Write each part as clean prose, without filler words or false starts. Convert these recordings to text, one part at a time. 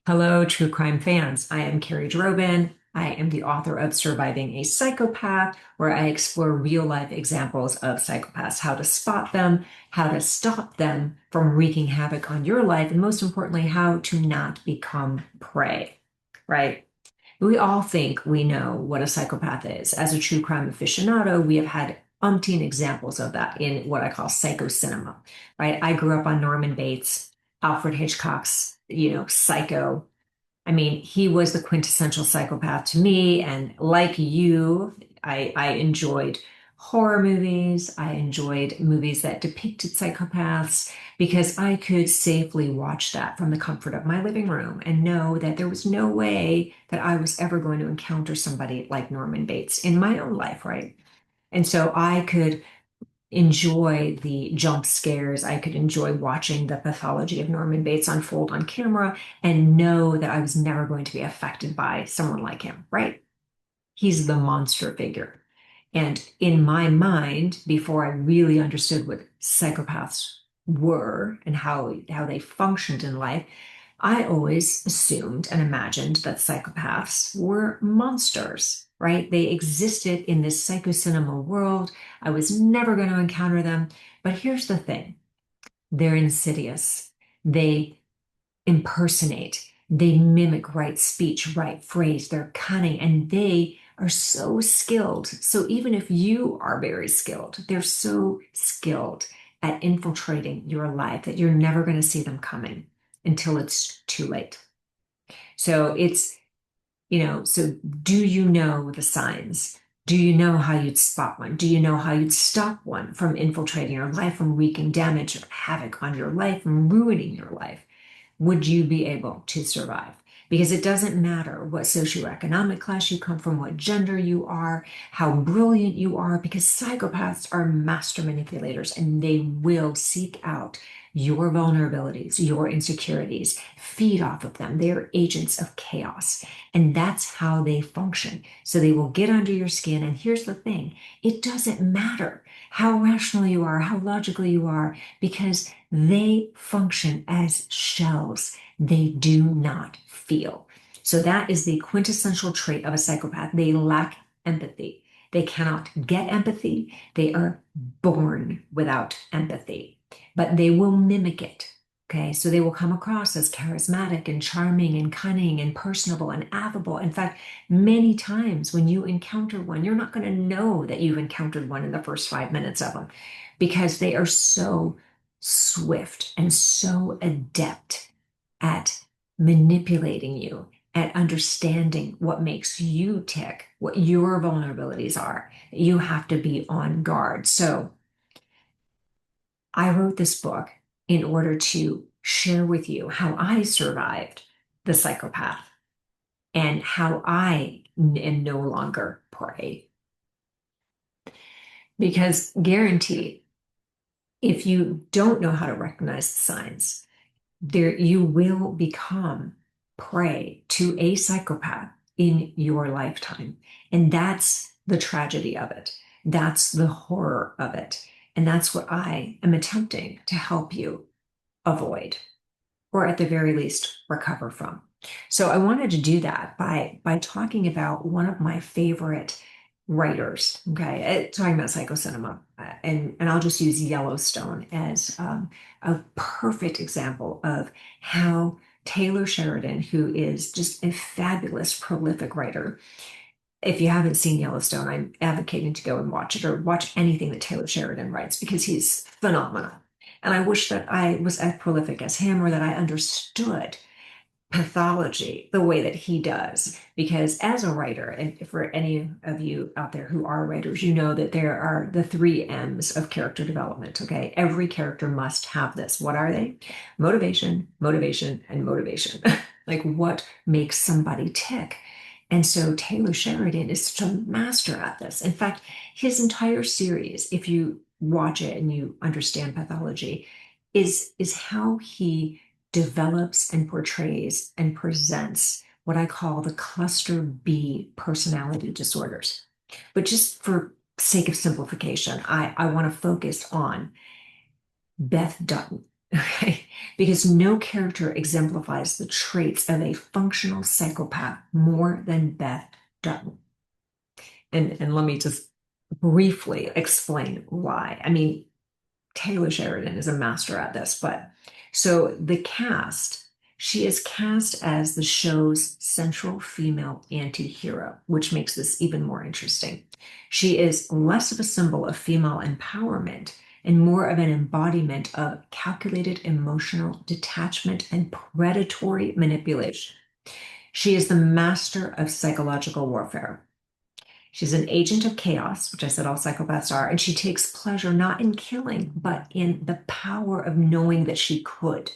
Hello, true crime fans. I am Carrie Drobin. I am the author of Surviving a Psychopath, where I explore real life examples of psychopaths, how to spot them, how to stop them from wreaking havoc on your life, and most importantly, how to not become prey, right? We all think we know what a psychopath is. As a true crime aficionado, we have had umpteen examples of that in what I call psycho cinema, right? I grew up on Norman Bates, Alfred Hitchcock's, Psycho. I mean, he was the quintessential psychopath to me. And like you, I enjoyed horror movies. I enjoyed movies that depicted psychopaths because I could safely watch that from the comfort of my living room and know that there was no way that I was ever going to encounter somebody like Norman Bates in my own life, right? And so I could enjoy the jump scares. I could enjoy watching the pathology of Norman Bates unfold on camera and know that I was never going to be affected by someone like him, right? He's the monster figure. And in my mind, before I really understood what psychopaths were and how they functioned in life, I always assumed and imagined that psychopaths were monsters, right? They existed in this psychocinema world. I was never going to encounter them. But here's the thing, they're insidious. They impersonate, they mimic right speech, right phrase, they're cunning, and they are so skilled. So even if you are very skilled, they're so skilled at infiltrating your life that you're never going to see them coming until it's too late. So so do you know the signs? Do you know how you'd spot one? Do you know how you'd stop one from infiltrating your life, from wreaking damage or havoc on your life, from ruining your life? Would you be able to survive? Because it doesn't matter what socioeconomic class you come from, what gender you are, how brilliant you are, because psychopaths are master manipulators and they will seek out your vulnerabilities, your insecurities, feed off of them. They're agents of chaos. And that's how they function. So they will get under your skin. And here's the thing, it doesn't matter how rational you are, how logical you are, because they function as shells. They do not feel. So that is the quintessential trait of a psychopath. They lack empathy. They cannot get empathy. They are born without empathy, but they will mimic it. Okay, so they will come across as charismatic and charming and cunning and personable and affable. In fact, many times when you encounter one, you're not going to know that you've encountered one in the first 5 minutes of them because they are so swift and so adept at manipulating you, at understanding what makes you tick, what your vulnerabilities are. You have to be on guard. So I wrote this book in order to share with you how I survived the psychopath and how I am no longer prey. Because guaranteed, if you don't know how to recognize the signs, there you will become prey to a psychopath in your lifetime. And that's the tragedy of it. That's the horror of it. And that's what I am attempting to help you avoid, or at the very least, recover from. So I wanted to do that by talking about one of my favorite writers, okay, talking about psychocinema, and I'll just use Yellowstone as a perfect example of how Taylor Sheridan, who is just a fabulous, prolific writer. If you haven't seen Yellowstone, I'm advocating to go and watch it or watch anything that Taylor Sheridan writes because he's phenomenal. And I wish that I was as prolific as him or that I understood pathology the way that he does. Because as a writer, and for any of you out there who are writers, you know that there are the three M's of character development. Okay. Every character must have this. What are they? Motivation, motivation, and motivation. Like what makes somebody tick? And so Taylor Sheridan is such a master at this. In fact, his entire series, if you watch it and you understand pathology, is how he develops and portrays and presents what I call the cluster B personality disorders. But just for sake of simplification, I want to focus on Beth Dutton. Okay, because no character exemplifies the traits of a functional psychopath more than Beth Dutton. And let me just briefly explain why. I mean, Taylor Sheridan is a master at this, but so the cast, she is cast as the show's central female anti-hero, which makes this even more interesting. She is less of a symbol of female empowerment and more of an embodiment of calculated emotional detachment and predatory manipulation. She is the master of psychological warfare. She's an agent of chaos, which I said all psychopaths are, and she takes pleasure not in killing, but in the power of knowing that she could.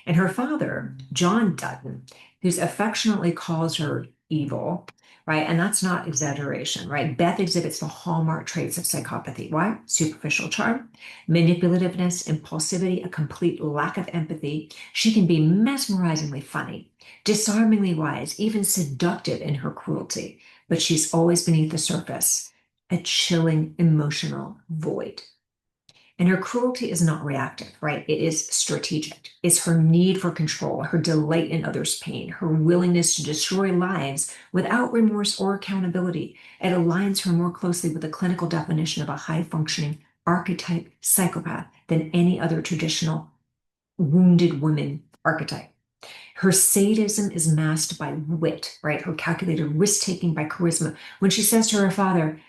And her father, John Dutton, who's affectionately calls her evil, right? And that's not exaggeration, right? Beth exhibits the hallmark traits of psychopathy. Why? Superficial charm, manipulativeness, impulsivity, a complete lack of empathy. She can be mesmerizingly funny, disarmingly wise, even seductive in her cruelty, but she's always beneath the surface, a chilling emotional void. And her cruelty is not reactive, right? It is strategic. It's her need for control, her delight in others' pain, her willingness to destroy lives without remorse or accountability. It aligns her more closely with the clinical definition of a high functioning archetype psychopath than any other traditional wounded woman archetype. Her sadism is masked by wit, right? Her calculated risk taking by charisma. When she says to her father,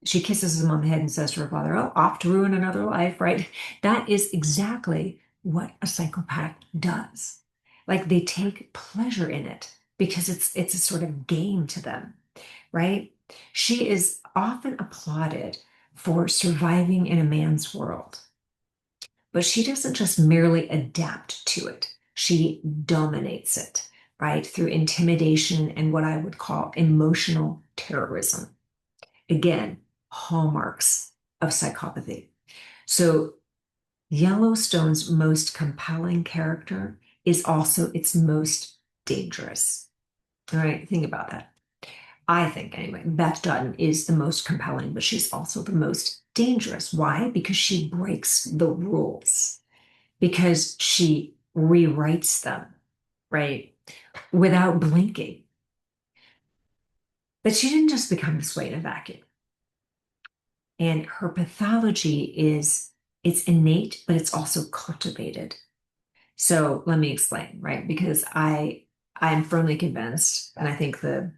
she kisses him on the head and says to her father, "Oh, off to ruin another life," right? That is exactly what a psychopath does. Like they take pleasure in it because it's a sort of game to them, right? She is often applauded for surviving in a man's world, but she doesn't just merely adapt to it. She dominates it, right? Through intimidation and what I would call emotional terrorism. Again, hallmarks of psychopathy. So, Yellowstone's most compelling character is also its most dangerous. All right, think about that. I think, anyway, Beth Dutton is the most compelling, but she's also the most dangerous. Why? Because she breaks the rules, because she rewrites them, right? Without blinking. But she didn't just become this way in a vacuum. And her pathology is it's innate, but it's also cultivated. So let me explain, right? Because I'm firmly convinced, and I think the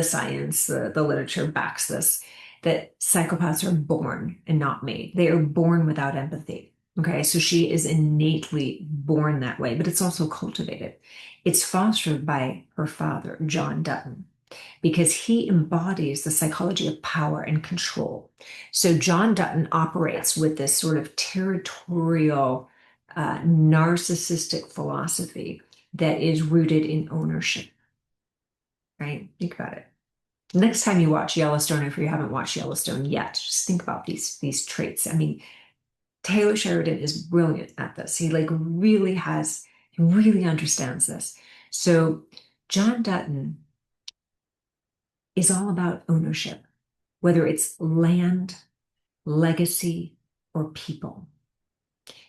science, the literature backs this, that psychopaths are born and not made. They are born without empathy. Okay, so she is innately born that way, but it's also cultivated. It's fostered by her father, John Dutton, because he embodies the psychology of power and control. So John Dutton operates with this sort of territorial, narcissistic philosophy that is rooted in ownership, right? Think about it. Next time you watch Yellowstone, if you haven't watched Yellowstone yet, just think about these traits. I mean, Taylor Sheridan is brilliant at this. He really understands this. So John Dutton is all about ownership, whether it's land, legacy, or people.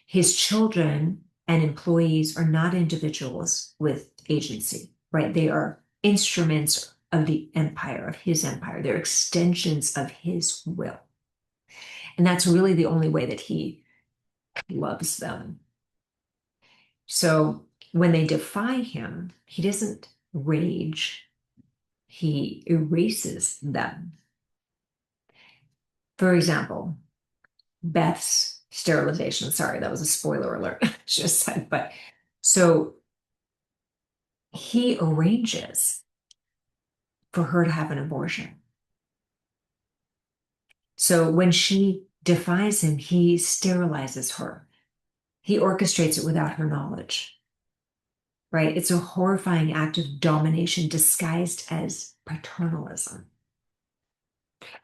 His children and employees are not individuals with agency, right? They are instruments of the empire, of his empire. They're extensions of his will. And that's really the only way that he loves them. So when they defy him, he doesn't rage, he erases them. For example, Beth's sterilization. Sorry, that was a spoiler alert. I should have said, but so he arranges for her to have an abortion. So when she defies him, he sterilizes her. He orchestrates it without her knowledge, right? It's a horrifying act of domination disguised as paternalism.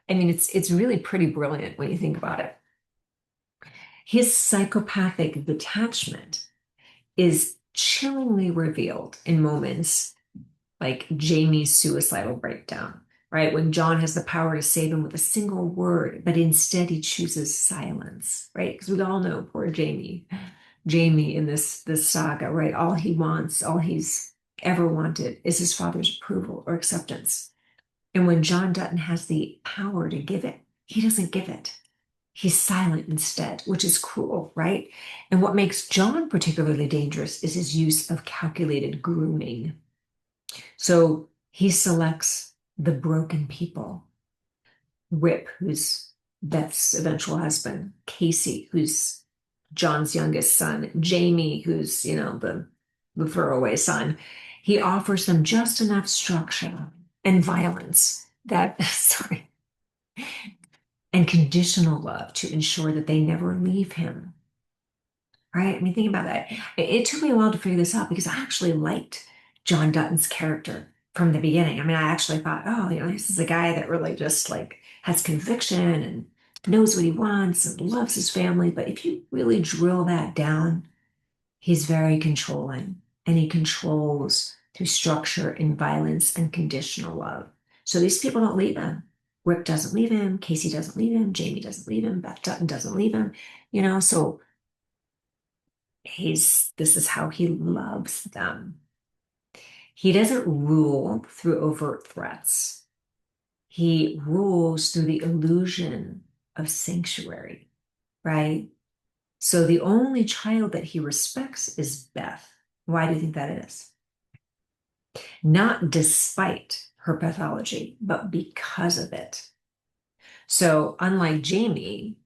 I mean, it's really pretty brilliant when you think about it. His psychopathic detachment is chillingly revealed in moments like Jamie's suicidal breakdown, right? When John has the power to save him with a single word, but instead he chooses silence, right? Because we all know poor Jamie, Jamie in this saga, right? All he wants, all he's ever wanted is his father's approval or acceptance. And when John Dutton has the power to give it, he doesn't give it. He's silent instead, which is cruel, right? And what makes John particularly dangerous is his use of calculated grooming. So he selects the broken people. Rip, who's Beth's eventual husband, Casey, who's John's youngest son, Jamie, who's, the throwaway son. He offers them just enough structure and violence that, sorry, and conditional love to ensure that they never leave him. Right? I mean, think about that. It took me a while to figure this out because I actually liked John Dutton's character from the beginning. I mean, I actually thought, oh, this is a guy that really just like has conviction and knows what he wants and loves his family. But if you really drill that down, he's very controlling and he controls through structure and violence and conditional love. So these people don't leave him. Rick doesn't leave him. Casey doesn't leave him. Jamie doesn't leave him. Beth Dutton doesn't leave him. So this is how he loves them. He doesn't rule through overt threats. He rules through the illusion of sanctuary, right? So the only child that he respects is Beth. Why do you think that is? Not despite her pathology, but because of it. So unlike Jamie,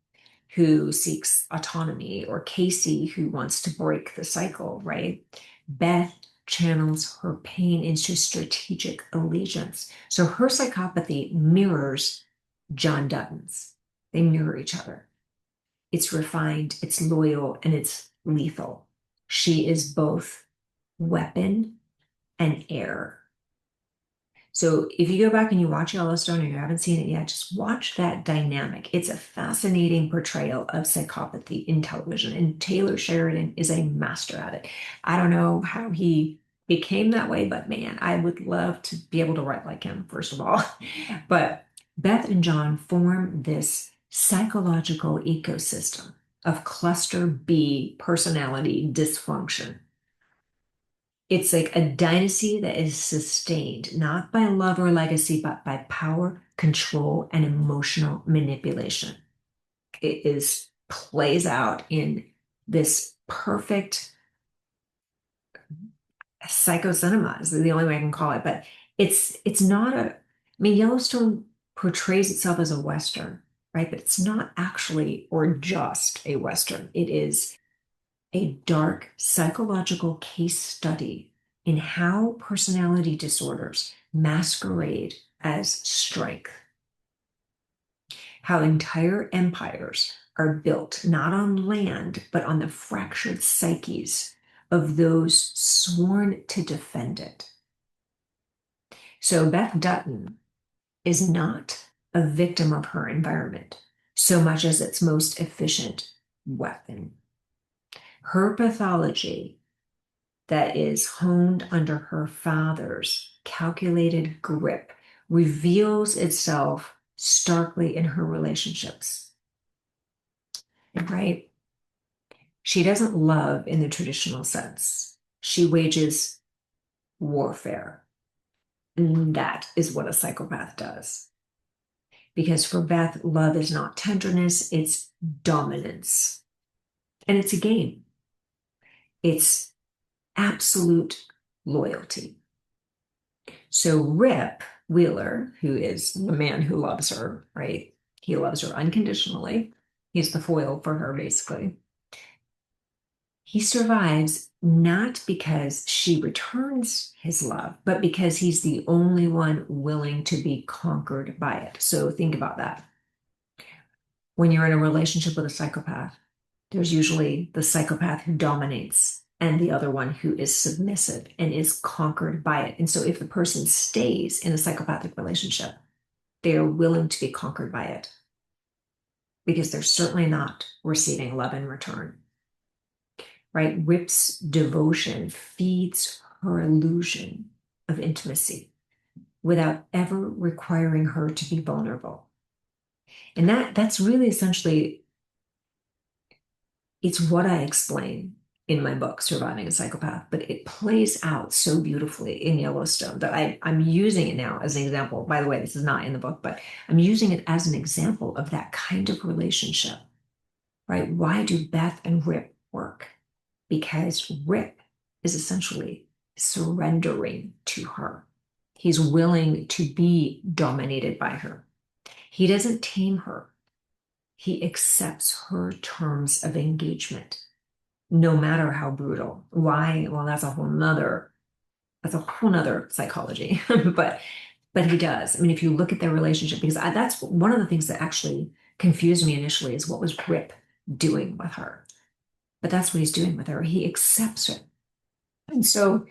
who seeks autonomy, or Casey, who wants to break the cycle, right? Beth channels her pain into strategic allegiance. So her psychopathy mirrors John Dutton's. They mirror each other. It's refined, it's loyal, and it's lethal. She is both weapon and heir. So if you go back and you watch Yellowstone and you haven't seen it yet, just watch that dynamic. It's a fascinating portrayal of psychopathy in television, and Taylor Sheridan is a master at it. I don't know how he became that way, but man, I would love to be able to write like him, first of all. But Beth and John form this psychological ecosystem of cluster B personality dysfunction. It's like a dynasty that is sustained not by love or legacy, but by power, control, and emotional manipulation. It is plays out in this perfect psychocinema is the only way I can call it. But it's not a, I mean, Yellowstone portrays itself as a Western, right? But it's not actually or just a Western. It is a dark psychological case study in how personality disorders masquerade as strength, how entire empires are built not on land, but on the fractured psyches of those sworn to defend it. So Beth Dutton is not a victim of her environment so much as its most efficient weapon. Her pathology that is honed under her father's calculated grip reveals itself starkly in her relationships. Right? She doesn't love in the traditional sense. She wages warfare. And that is what a psychopath does. Because for Beth, love is not tenderness, it's dominance. And it's a game. It's absolute loyalty. So Rip Wheeler, who is the man who loves her, right? He loves her unconditionally. He's the foil for her, basically. He survives not because she returns his love, but because he's the only one willing to be conquered by it. So think about that. When you're in a relationship with a psychopath, there's usually the psychopath who dominates and the other one who is submissive and is conquered by it. And so if the person stays in a psychopathic relationship, they are willing to be conquered by it because they're certainly not receiving love in return. Right? Rip's devotion feeds her illusion of intimacy without ever requiring her to be vulnerable. And that's really essentially, it's what I explain in my book, Surviving a Psychopath, but it plays out so beautifully in Yellowstone that I'm using it now as an example. By the way, this is not in the book, but I'm using it as an example of that kind of relationship, right? Why do Beth and Rip work? Because Rip is essentially surrendering to her. He's willing to be dominated by her. He doesn't tame her. He accepts her terms of engagement, no matter how brutal. Why? Well, that's a whole nother psychology. but he does. I mean, if you look at their relationship, because that's one of the things that actually confused me initially is what was Rip doing with her? But that's what he's doing with her. He accepts her. And so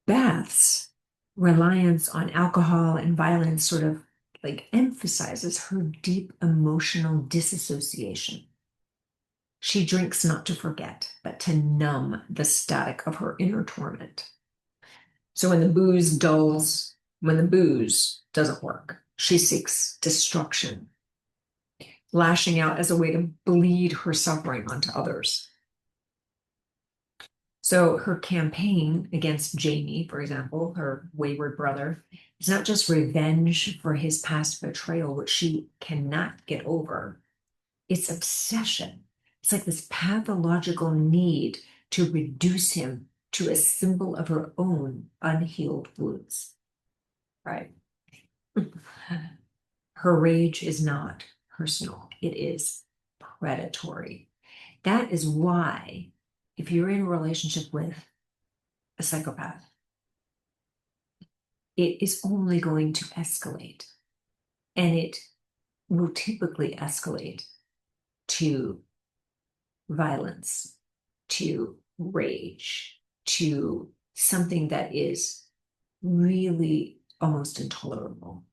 Beth's reliance on alcohol and violence sort of like emphasizes her deep emotional disassociation. She drinks not to forget, but to numb the static of her inner torment. So when the booze doesn't work, she seeks destruction, lashing out as a way to bleed her suffering onto others. So her campaign against Jamie, for example, her wayward brother, is not just revenge for his past betrayal, which she cannot get over. It's obsession. It's like this pathological need to reduce him to a symbol of her own unhealed wounds, right? Her rage is not personal, it is predatory. That is why, if you're in a relationship with a psychopath, it is only going to escalate. And it will typically escalate to violence, to rage, to something that is really almost intolerable,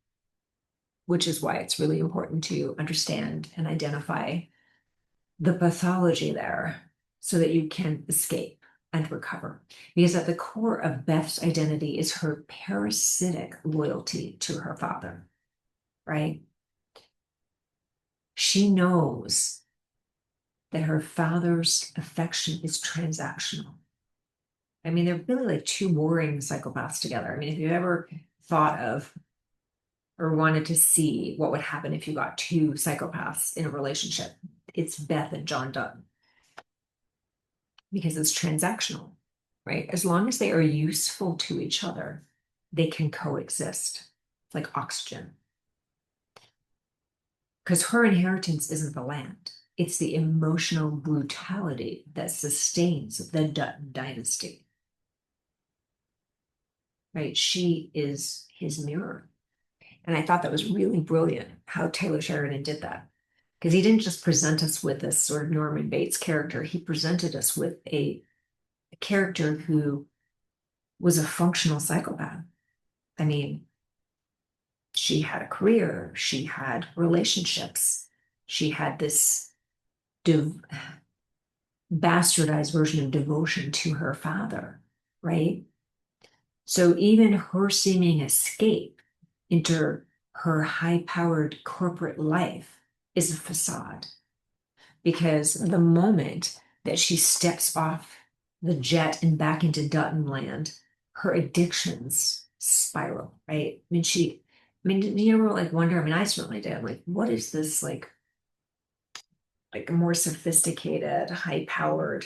which is why it's really important to understand and identify the pathology there so that you can escape and recover. Because at the core of Beth's identity is her parasitic loyalty to her father, right? She knows that her father's affection is transactional. I mean, they're really like two warring psychopaths together. I mean, if you've ever thought of or wanted to see what would happen if you got two psychopaths in a relationship, it's Beth and John Dutton because it's transactional, right? As long as they are useful to each other, they can coexist like oxygen. Because her inheritance isn't the land, it's the emotional brutality that sustains the Dutton dynasty, right? She is his mirror. And I thought that was really brilliant how Taylor Sheridan did that. Because he didn't just present us with this sort of Norman Bates character, he presented us with a character who was a functional psychopath. I mean, she had a career, she had relationships, she had this bastardized version of devotion to her father, right? So even her seeming escape into her high-powered corporate life is a facade, because the moment that she steps off the jet and back into Dutton land, her addictions spiral, right? I mean, do you ever like wonder? I mean, I certainly did. Like, what is this like a more sophisticated, high-powered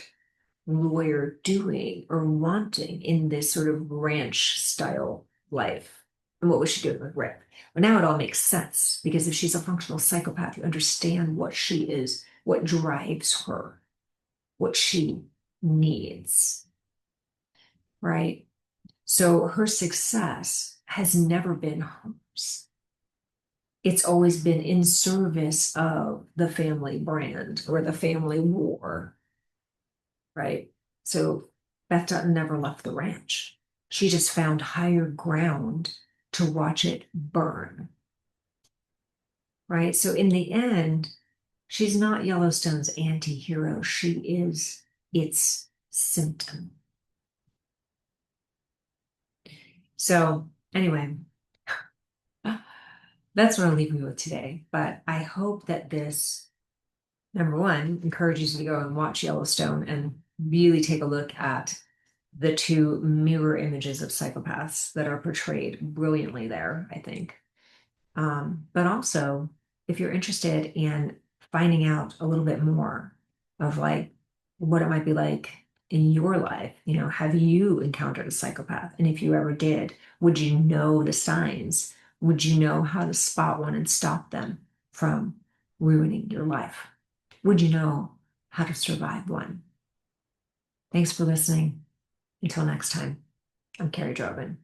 lawyer doing or wanting in this sort of ranch style life? And what was she doing with Rick? Well, now it all makes sense because if she's a functional psychopath, you understand what she is, what drives her, what she needs, right? So her success has never been hers. It's always been in service of the family brand or the family war, right? So Beth Dutton never left the ranch. She just found higher ground to watch it burn, right? So in the end, she's not Yellowstone's anti-hero. She is its symptom. So anyway, that's what I'll leave you with today. But I hope that this, number one, encourages you to go and watch Yellowstone and really take a look at the two mirror images of psychopaths that are portrayed brilliantly there, I think. But also, if you're interested in finding out a little bit more of like what it might be like in your life, have you encountered a psychopath? And if you ever did, would you know the signs? Would you know how to spot one and stop them from ruining your life? Would you know how to survive one? Thanks for listening. Until next time, I'm Carrie Drobin.